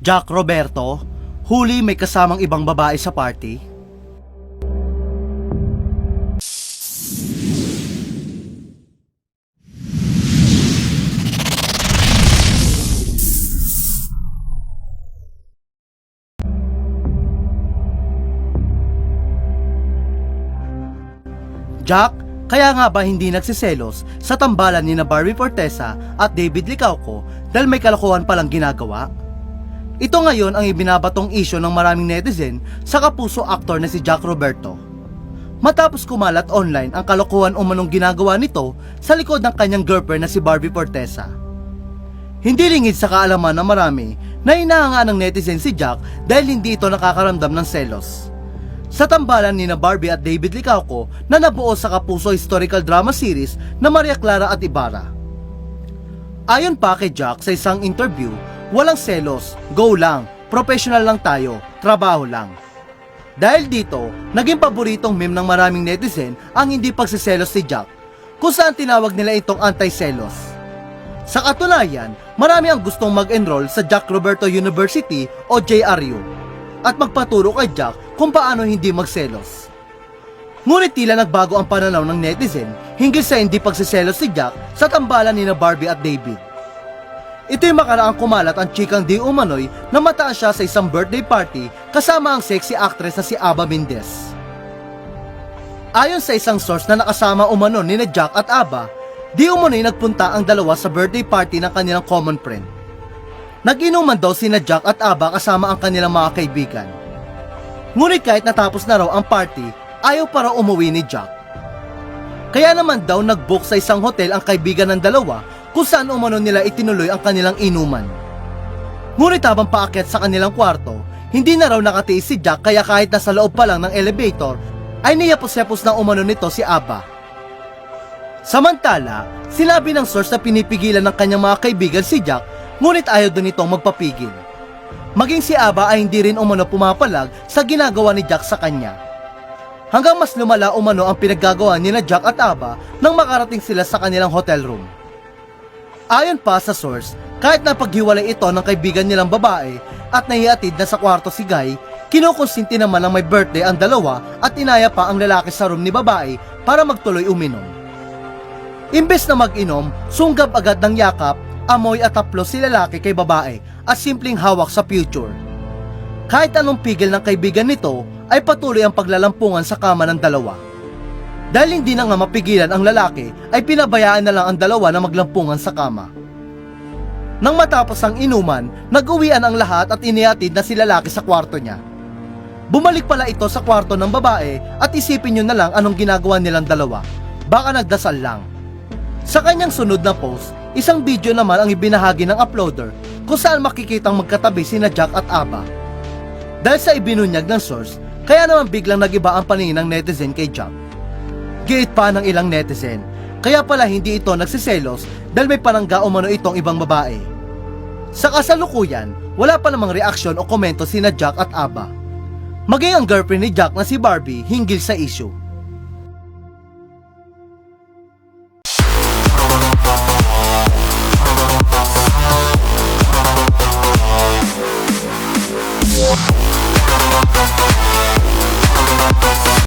Jack Roberto, huli may kasamang ibang babae sa party. Jack, kaya nga ba hindi nagsiselos sa tambalan ni na Barbie Fortesa at David Licauco dahil may kalokohan palang ginagawa? Ito ngayon ang ibinabatong isyo ng maraming netizen sa kapuso aktor na si Jack Roberto. Matapos kumalat online ang kalokohan umanong ginagawa nito sa likod ng kanyang girlfriend na si Barbie Fortesa. Hindi lingid sa kaalaman ng marami na inahanga ng netizen si Jack dahil hindi ito nakakaramdam ng selos. Sa tambalan ni na Barbie at David Licauco na nabuo sa kapuso historical drama series na Maria Clara at Ibarra. Ayon pa kay Jack sa isang interview, walang selos, go lang, professional lang tayo, trabaho lang. Dahil dito, naging paboritong meme ng maraming netizen ang hindi pagsiselos si Jack, kung saan tinawag nila itong anti-selos. Sa katunayan, marami ang gustong mag-enroll sa Jack Roberto University o JRU at magpaturo kay Jack kung paano hindi magselos. Ngunit tila nagbago ang pananaw ng netizen hinggil sa hindi pagsiselos si Jack sa tambalan ni na Barbie at David. Ito'y makaraang kumalat ang chikang di umano'y na mataas siya sa isang birthday party kasama ang sexy actress na si Aba Mendez. Ayon sa isang source na nakasama umano ni na Jack at Aba, di umano'y nagpunta ang dalawa sa birthday party ng kanilang common friend. Nag-inuman daw sina Jack at Aba kasama ang kanilang mga kaibigan. Ngunit kahit natapos na raw ang party, ayaw pa raw umuwi ni Jack. Kaya naman daw nag-book sa isang hotel ang kaibigan ng dalawa kung saan umano nila itinuloy ang kanilang inuman. Ngunit habang paakyat sa kanilang kwarto, hindi na raw nakatiis si Jack kaya kahit nasa loob pa lang ng elevator, ay niyapos-yapos na umano nito si Aba. Samantala, sinabi ng source na pinipigilan ng kanyang mga kaibigan si Jack, ngunit ayaw doon itong magpapigil. Maging si Aba ay hindi rin umano pumapalag sa ginagawa ni Jack sa kanya. Hanggang mas lumala umano ang pinaggagawa ni na Jack at Aba nang makarating sila sa kanilang hotel room. Ayon pa sa source, kahit napaghiwalay ito ng kaibigan nilang babae at nahihatid na sa kwarto si Guy, kinukonsinti naman ng may birthday ang dalawa at inaya pa ang lalaki sa room ni babae para magtuloy uminom. Imbes na mag-inom, sunggab agad ng yakap, amoy at taplos si lalaki kay babae at simpleng hawak sa future. Kahit anong pigil ng kaibigan nito ay patuloy ang paglalampungan sa kama ng dalawa. Dahil hindi na nga mapigilan ang lalaki ay pinabayaan na lang ang dalawa na maglampungan sa kama. Nang matapos ang inuman, nag-uwian ang lahat at inihatid na si lalaki sa kwarto niya. Bumalik pala ito sa kwarto ng babae at isipin nyo na lang anong ginagawa nilang dalawa. Baka nagdasal lang. Sa kanyang sunod na post, isang video naman ang ibinahagi ng uploader kung saan makikitang magkatabi sina Jack at Aba. Dahil sa ibinunyag ng source, kaya naman biglang nagiba ang paningin ng netizen kay Jack. Giit pa ng ilang netizen, kaya pala hindi ito nagsiselos dahil may panangga umano itong ibang babae. Sa kasalukuyan, wala pa namang reaksyon o komento sina Jack at Aba. Maging ang girlfriend ni Jack na si Barbie hinggil sa issue.